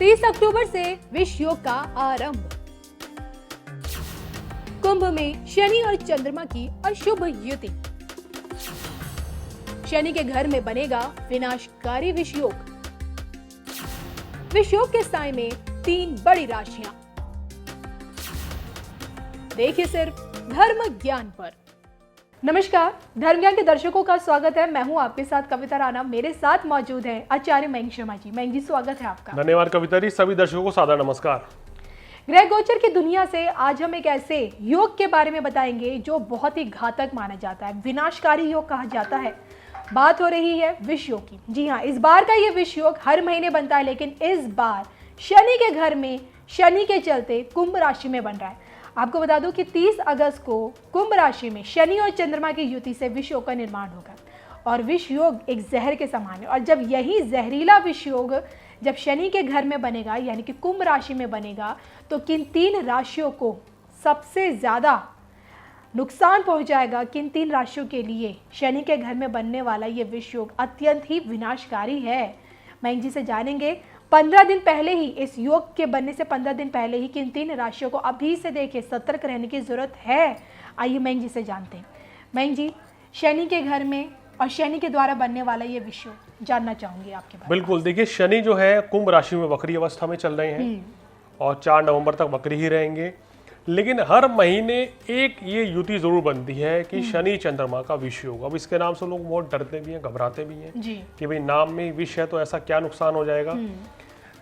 30 अक्टूबर से विश्व योग का आरंभ। कुंभ में शनि और चंद्रमा की अशुभ युति। शनि के घर में बनेगा विनाशकारी विश्व योग। विश्व योग के साए में 3 बड़ी राशियां। देखिए सिर्फ धर्म ज्ञान पर। नमस्कार, धर्म ज्ञान के दर्शकों का स्वागत है। मैं हूं आपके साथ कविता राणा। मेरे साथ मौजूद है आचार्य मयंक शर्मा जी। मयंक जी, स्वागत है आपका। धन्यवाद कविता जी। सभी दर्शकों को सादर नमस्कार। ग्रह गोचर की दुनिया से आज हम एक ऐसे योग के बारे में बताएंगे जो बहुत ही घातक माना जाता है, विनाशकारी योग कहा जाता है। बात हो रही है विश्व योग की। जी हाँ, इस बार का ये विश्व योग हर महीने बनता है, लेकिन इस बार शनि के घर में शनि के चलते कुंभ राशि में बन रहा है। आपको बता दूं कि 30 अगस्त को कुंभ राशि में शनि और चंद्रमा की युति से विश्व योग का निर्माण होगा और विश्व योग एक जहर के समान है। और जब यही जहरीला विश्व योग जब शनि के घर में बनेगा, यानी कि कुंभ राशि में बनेगा, तो किन 3 राशियों को सबसे ज़्यादा नुकसान पहुंचाएगा? किन 3 राशियों के लिए शनि के घर में बनने वाला ये विश्व योग अत्यंत ही विनाशकारी है? मयंक जी से जानेंगे 15 दिन पहले ही, इस योग के बनने से 15 दिन पहले ही किन 3 राशियों को अभी से देखिए सतर्क रहने की जरूरत है। आइए मयंक जी से जानते हैं। मयंक जी, शनि के घर में और शनि के द्वारा बनने वाला ये विश्व जानना चाहूंगी आपके बारे में। बिल्कुल, देखिए शनि जो है कुंभ राशि में वक्री अवस्था में चल रहे हैं और 4 नवंबर तक वक्री ही रहेंगे। लेकिन हर महीने एक ये युति जरूर बनती है कि शनि चंद्रमा का विश्व योग। अब इसके नाम से लोग बहुत डरते भी हैं, घबराते भी हैं कि भाई नाम में विष है तो ऐसा क्या नुकसान हो जाएगा।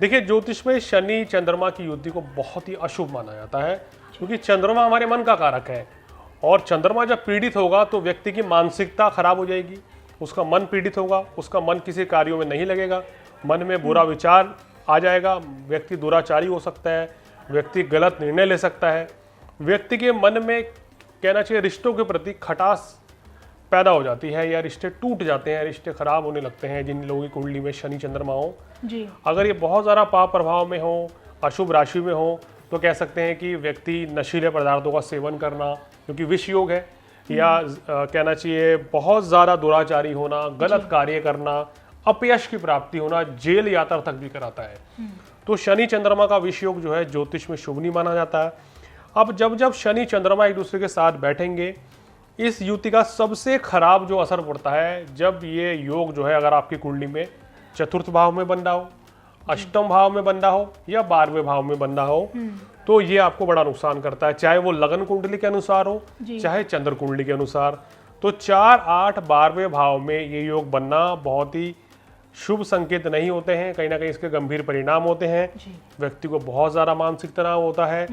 देखिए, ज्योतिष में शनि चंद्रमा की युति को बहुत ही अशुभ माना जाता है, क्योंकि चंद्रमा हमारे मन का कारक है और चंद्रमा जब पीड़ित होगा तो व्यक्ति की मानसिकता खराब हो जाएगी, उसका मन पीड़ित होगा, उसका मन किसी कार्यों में नहीं लगेगा, मन में बुरा विचार आ जाएगा, व्यक्ति दुराचारी हो सकता है, व्यक्ति गलत निर्णय ले सकता है, व्यक्ति के मन में कहना चाहिए रिश्तों के प्रति खटास पैदा हो जाती है या रिश्ते टूट जाते हैं, रिश्ते खराब होने लगते हैं जिन लोगों की कुंडली में शनि चंद्रमा हो। जी। अगर ये बहुत ज़्यादा पाप प्रभाव में हो, अशुभ राशि में हो, तो कह सकते हैं कि व्यक्ति नशीले पदार्थों का सेवन करना, क्योंकि विष योग है, या कहना चाहिए बहुत ज़्यादा दुराचारी होना, गलत कार्य करना, अपयश की प्राप्ति होना, जेल यात्रा तक भी कराता है। तो शनि चंद्रमा का विष योग जो है ज्योतिष में शुभ नहीं माना जाता है। अब जब शनि चंद्रमा एक दूसरे के साथ बैठेंगे, इस युति का सबसे खराब जो असर पड़ता है जब ये योग जो है अगर आपकी कुंडली में चतुर्थ भाव में बन रहा हो, अष्टम भाव में बन रहा हो या 12वें भाव में बन रहा हो, तो ये आपको बड़ा नुकसान करता है, चाहे वो लगन कुंडली के अनुसार हो चाहे चंद्र कुंडली के अनुसार। तो 4, 8, 12वें भाव में ये योग बनना बहुत ही शुभ संकेत नहीं होते हैं। कहीं ना कहीं इसके गंभीर परिणाम होते हैं। व्यक्ति को बहुत ज़्यादा मानसिक तनाव होता है,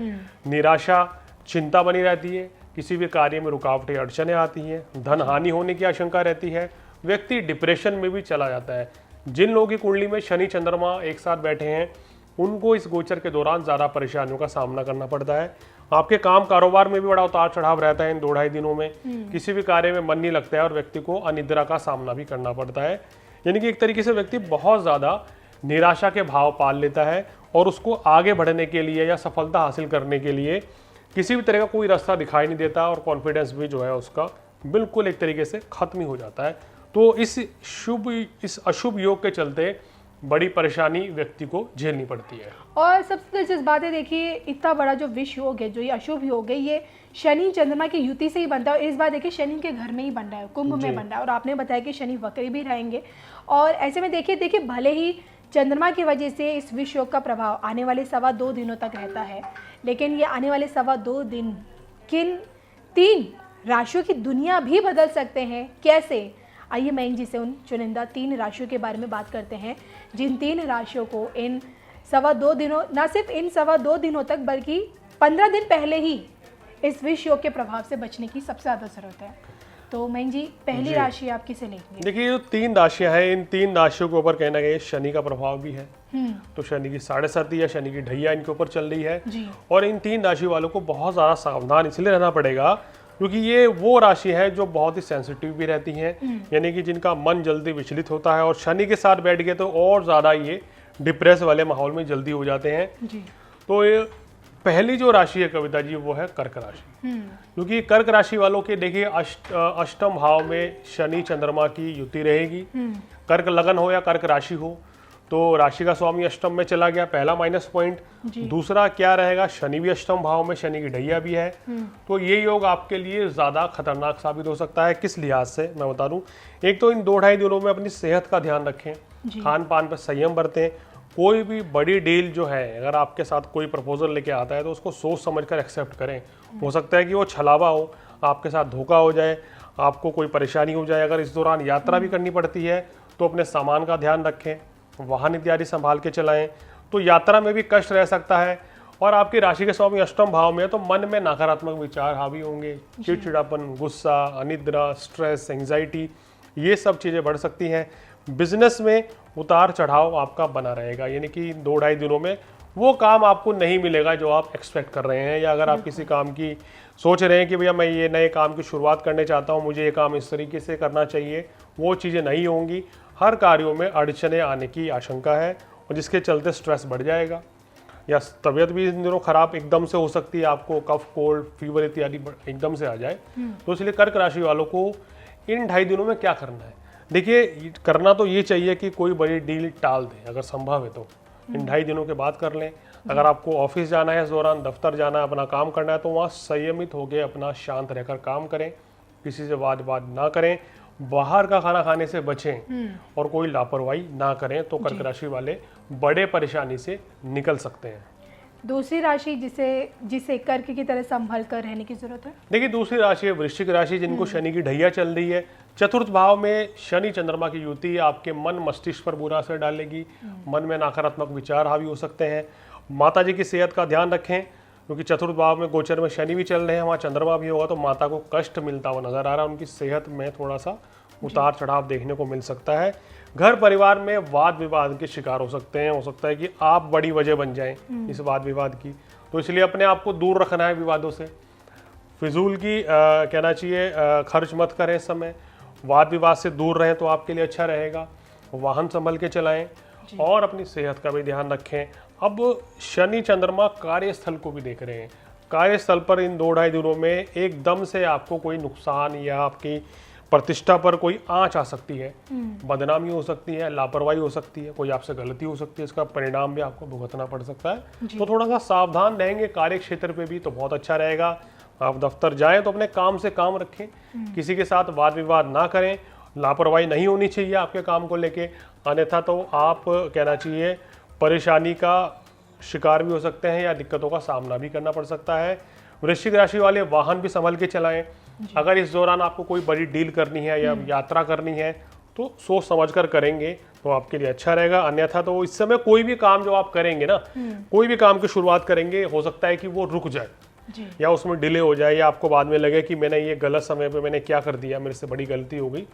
निराशा, चिंता बनी रहती है, किसी भी कार्य में रुकावटें, अड़चनें आती हैं, धन हानि होने की आशंका रहती है, व्यक्ति डिप्रेशन में भी चला जाता है। जिन लोगों की कुंडली में शनि चंद्रमा एक साथ बैठे हैं उनको इस गोचर के दौरान ज़्यादा परेशानियों का सामना करना पड़ता है। आपके काम कारोबार में भी बड़ा उतार चढ़ाव रहता है इन 2-2.5 दिनों में। किसी भी कार्य में मन नहीं लगता है और व्यक्ति को अनिद्रा का सामना भी करना पड़ता है। यानी कि एक तरीके से व्यक्ति बहुत ज़्यादा निराशा के भाव पाल लेता है और उसको आगे बढ़ने के लिए या सफलता हासिल करने के लिए किसी भी तरह का कोई रास्ता दिखाई नहीं देता और कॉन्फिडेंस भी जो है उसका बिल्कुल एक तरीके से खत्म ही हो जाता है। तो इस अशुभ योग के चलते बड़ी परेशानी व्यक्ति को झेलनी पड़ती है। और सबसे दिलचस्प बात है, देखिए इतना बड़ा जो विश्व योग है, जो ये अशुभ योग है, ये शनि चंद्रमा की युति से ही बनता है। और इस बार देखिए शनि के घर में ही बन रहा है, कुंभ में बन रहा है। और आपने बताया कि शनि वक्री भी रहेंगे और ऐसे में देखिए भले ही चंद्रमा की वजह से इस विश्व योग का प्रभाव आने वाले 2.25 दिनों तक रहता है, लेकिन ये आने वाले 2.25 दिन किन 3 राशियों की दुनिया भी बदल सकते हैं, कैसे? आइए मयंक जी से उन चुनिंदा 3 राशियों के बारे में बात करते हैं, जिन 3 राशियों को इन 2.25 दिनों, ना सिर्फ इन 2.25 दिनों तक बल्कि 15 दिन पहले ही इस विश्व योग के प्रभाव से बचने की सबसे ज़्यादा जरूरत है। तो मयंक जी, पहली राशि आप किसे लेंगे? देखिए, जो 3 राशियां हैं, इन 3 राशियों के ऊपर कहना गया शनि का प्रभाव भी है। तो शनि की 7.5 या शनि की ढैया इनके ऊपर चल रही है और इन 3 राशि वालों को बहुत ज़्यादा सावधान इसलिए रहना पड़ेगा क्योंकि ये वो राशि है जो बहुत ही सेंसिटिव भी रहती हैं, यानी कि जिनका मन जल्दी विचलित होता है और शनि के साथ बैठ गए तो और ज़्यादा ये डिप्रेस वाले माहौल में जल्दी हो जाते हैं। तो ये पहली जो राशि है कविता जी, वो है कर्क राशि। क्योंकि कर्क राशि वालों के देखिए अष्टम भाव में शनि चंद्रमा की युति रहेगी। कर्क लगन हो या कर्क राशि हो, तो राशि का स्वामी अष्टम में चला गया, पहला माइनस पॉइंट। दूसरा क्या रहेगा, शनि भी अष्टम भाव में, शनि की ढैया भी है। तो ये योग आपके लिए ज्यादा खतरनाक साबित हो सकता है। किस लिहाज से मैं बता दूं, एक तो इन 2-2.5 दिनों में अपनी सेहत का ध्यान रखें, खान पान पर संयम बरतें। कोई भी बड़ी डील जो है, अगर आपके साथ कोई प्रपोजल लेके आता है तो उसको सोच समझ कर एक्सेप्ट करें। हो सकता है कि वो छलावा हो, आपके साथ धोखा हो जाए, आपको कोई परेशानी हो जाए। अगर इस दौरान यात्रा भी करनी पड़ती है तो अपने सामान का ध्यान रखें, वाहन इत्यादि संभाल के चलाएं। तो यात्रा में भी कष्ट रह सकता है। और आपकी राशि के स्वामी अष्टम भाव में है तो मन में नकारात्मक विचार हावी होंगे, चिड़चिड़ापन, गुस्सा, अनिद्रा, स्ट्रेस, एंग्जाइटी, ये सब चीज़ें बढ़ सकती हैं। बिजनेस में उतार चढ़ाव आपका बना रहेगा, यानी कि 2-2.5 दिनों में वो काम आपको नहीं मिलेगा जो आप एक्सपेक्ट कर रहे हैं। या अगर आप किसी काम की सोच रहे हैं कि भैया मैं ये नए काम की शुरुआत करने चाहता हूँ, मुझे ये काम इस तरीके से करना चाहिए, वो चीज़ें नहीं होंगी। हर कार्यों में अड़चने आने की आशंका है और जिसके चलते स्ट्रेस बढ़ जाएगा। या तबीयत भी इन दिनों खराब एकदम से हो सकती है, आपको कफ, कोल्ड, फीवर इत्यादि एकदम से आ जाए। तो इसलिए कर्क राशि वालों को इन 2.5 दिनों में क्या करना है, देखिए करना तो ये चाहिए कि कोई बड़ी डील टाल दें, अगर संभव है तो इन 2.5 दिनों के बाद कर लें। अगर आपको ऑफिस जाना है इस दौरान, दफ्तर जाना है, अपना काम करना है, तो वहाँ संयमित होकर अपना शांत रहकर काम करें, किसी से वाद विवाद ना करें, बाहर का खाना खाने से बचें और कोई लापरवाही ना करें। तो कर्क राशि वाले बड़े परेशानी से निकल सकते हैं। दूसरी राशि जिसे कर्क की तरह संभल कर रहने की जरूरत है, देखिए दूसरी राशि है वृश्चिक राशि, जिनको शनि की ढैया चल रही है। चतुर्थ भाव में शनि चंद्रमा की युति आपके मन मस्तिष्क पर बुरा असर डालेगी। मन में नकारात्मक विचार हावी हो सकते हैं। माता जी की सेहत का ध्यान रखें, क्योंकि चतुर्थ भाव में गोचर में शनि भी चल रहे हैं, वहाँ चंद्रमा भी होगा, तो माता को कष्ट मिलता हुआ नजर आ रहा है। उनकी सेहत में थोड़ा सा उतार चढ़ाव देखने को मिल सकता है। घर परिवार में वाद विवाद के शिकार हो सकते हैं। हो सकता है कि आप बड़ी वजह बन जाएं इस वाद विवाद की, तो इसलिए अपने आप को दूर रखना है विवादों से। फिजूल की कहना चाहिए खर्च मत करें इस समय। वाद विवाद से दूर रहें तो आपके लिए अच्छा रहेगा। वाहन संभल के चलाएं और अपनी सेहत का भी ध्यान रखें। अब शनि चंद्रमा कार्यस्थल को भी देख रहे हैं। कार्यस्थल पर इन 2-2.5 दिनों में एकदम से आपको कोई नुकसान या आपकी प्रतिष्ठा पर कोई आंच आ सकती है, बदनामी हो सकती है, लापरवाही हो सकती है, कोई आपसे गलती हो सकती है, इसका परिणाम भी आपको भुगतना पड़ सकता है। तो थोड़ा सा सावधान रहेंगे कार्य क्षेत्र पे भी तो बहुत अच्छा रहेगा। आप दफ्तर जाएं तो अपने काम से काम रखें, किसी के साथ वाद विवाद ना करें, लापरवाही नहीं होनी चाहिए आपके काम को लेके, अन्यथा तो आप कहना चाहिए परेशानी का शिकार भी हो सकते हैं या दिक्कतों का सामना भी करना पड़ सकता है। वृश्चिक राशि वाले वाहन भी संभल के चलाएं। अगर इस दौरान आपको कोई बड़ी डील करनी है या यात्रा करनी है तो सोच समझकर करेंगे तो आपके लिए अच्छा रहेगा। अन्यथा तो इस समय कोई भी काम जो आप करेंगे ना, कोई भी काम की शुरुआत करेंगे, हो सकता है कि वो रुक जाए या उसमें डिले हो जाए, या आपको बाद में लगे कि मैंने ये गलत समय पे मैंने क्या कर दिया, मेरे से बड़ी गलती हो गई।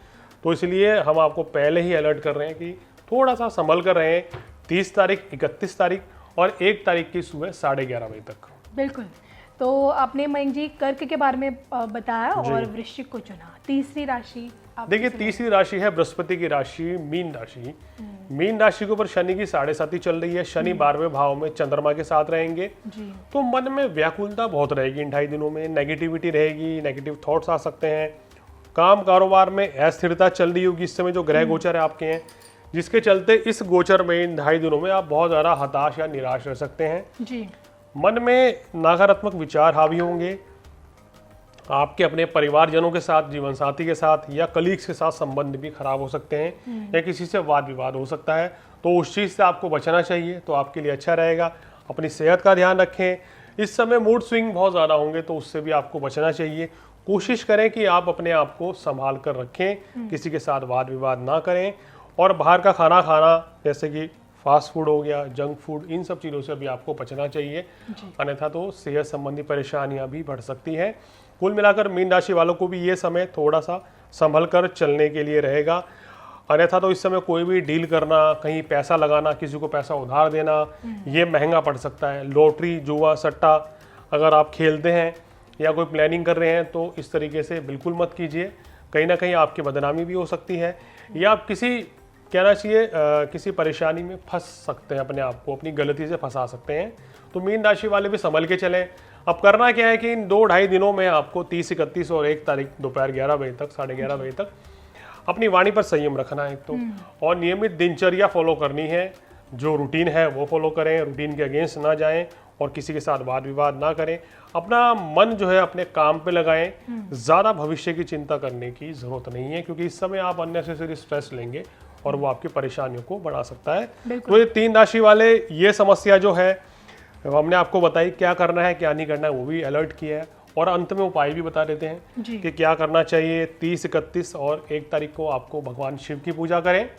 तो इसलिए हम आपको पहले ही अलर्ट कर रहे हैं कि थोड़ा सा संभल कर रहें। 30 तारीख, 31 तारीख और 1 तारीख की सुबह 11:30 बजे तक। बिल्कुल। तो आपने मयंक जी कर्क के बारे में बताया और वृश्चिक को चुना। तीसरी राशि देखिए, तीसरी राशि है बृहस्पति की राशि मीन राशि। मीन राशि के ऊपर शनि की 7.5 चल रही है। शनि 12वें भाव में चंद्रमा के साथ रहेंगे जी। तो मन में व्याकुलता बहुत रहेगी इन 2.5 दिनों में। नेगेटिविटी रहेगी, नेगेटिव थॉट्स आ सकते हैं। काम कारोबार में अस्थिरता चल रही होगी इस समय, जो ग्रह गोचर है आपके हैं, जिसके चलते इस गोचर में इन 2.5 दिनों में आप बहुत ज़्यादा हताश या निराश रह सकते हैं जी। मन में नकारात्मक विचार हावी होंगे। आपके अपने परिवारजनों के साथ, जीवन साथी के साथ या कलीग्स के साथ संबंध भी खराब हो सकते हैं या किसी से वाद विवाद हो सकता है। तो उस चीज़ से आपको बचना चाहिए, तो आपके लिए अच्छा रहेगा। अपनी सेहत का ध्यान रखें। इस समय मूड स्विंग बहुत ज़्यादा होंगे तो उससे भी आपको बचना चाहिए। कोशिश करें कि आप अपने आप को संभाल कर रखें, किसी के साथ वाद विवाद ना करें। और बाहर का खाना खाना, जैसे कि फास्ट फूड हो गया, जंक फूड, इन सब चीज़ों से भी आपको बचना चाहिए, अन्यथा तो सेहत संबंधी परेशानियां भी बढ़ सकती हैं। कुल मिलाकर मीन राशि वालों को भी ये समय थोड़ा सा संभल कर चलने के लिए रहेगा। अन्यथा तो इस समय कोई भी डील करना, कहीं पैसा लगाना, किसी को पैसा उधार देना, ये महंगा पड़ सकता है। लॉटरी, जुआ, सट्टा अगर आप खेलते हैं या कोई प्लानिंग कर रहे हैं तो इस तरीके से बिल्कुल मत कीजिए। कहीं ना कहीं आपकी बदनामी भी हो सकती है या आप किसी कहना चाहिए किसी परेशानी में फंस सकते हैं, अपने आप को अपनी गलती से फंसा सकते हैं। तो मीन राशि वाले भी संभल के चलें। अब करना क्या है कि इन 2-2.5 दिनों में आपको 30, 31 और 1 तारीख दोपहर 11 बजे तक, 11:30 बजे तक अपनी वाणी पर संयम रखना है एक तो, और नियमित दिनचर्या फॉलो करनी है। जो रूटीन है वो फॉलो करें, रूटीन के अगेंस्ट ना जाएं और किसी के साथ वाद विवाद ना करें। अपना मन जो है अपने काम पे लगाएं, ज़्यादा भविष्य की चिंता करने की ज़रूरत नहीं है, क्योंकि इस समय आप अननेसेसरी स्ट्रेस लेंगे और वो आपकी परेशानियों को बढ़ा सकता है। तो ये 3 राशि वाले ये समस्या जो है हमने आपको बताई, क्या करना है क्या नहीं करना है वो भी अलर्ट किया है, और अंत में उपाय भी बता देते हैं कि क्या करना चाहिए। 30, 31 और 1 तारीख को आपको भगवान शिव की पूजा करें,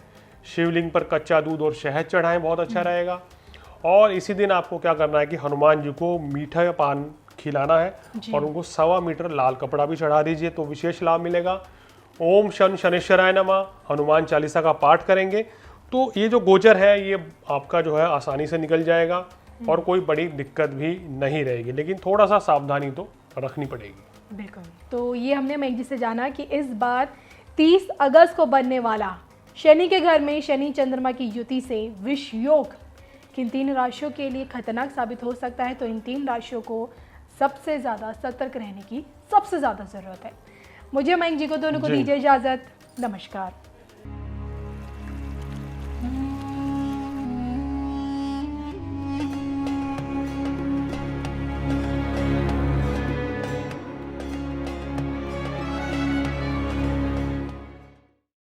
शिवलिंग पर कच्चा दूध और शहद चढ़ाएं, बहुत अच्छा रहेगा। और इसी दिन आपको क्या करना है कि हनुमान जी को मीठा पान खिलाना है और उनको 1.25 मीटर लाल कपड़ा भी चढ़ा दीजिए, तो विशेष लाभ मिलेगा। ओम शन शनिश्चराय नमः हनुमान चालीसा का पाठ करेंगे तो ये जो गोचर है ये आपका जो है आसानी से निकल जाएगा और कोई बड़ी दिक्कत भी नहीं रहेगी, लेकिन थोड़ा सा सावधानी तो रखनी पड़ेगी। बिल्कुल। तो ये हमने मयंक जी से जाना कि इस बार 30 अगस्त को बनने वाला शनि के घर में शनि चंद्रमा की युति से विष योग किन 3 राशियों के लिए खतरनाक साबित हो सकता है, तो इन 3 राशियों को सबसे ज़्यादा सतर्क रहने की सबसे ज़्यादा ज़रूरत है। मुझे मयंक जी को दोनों को दीजिए इजाज़त। नमस्कार।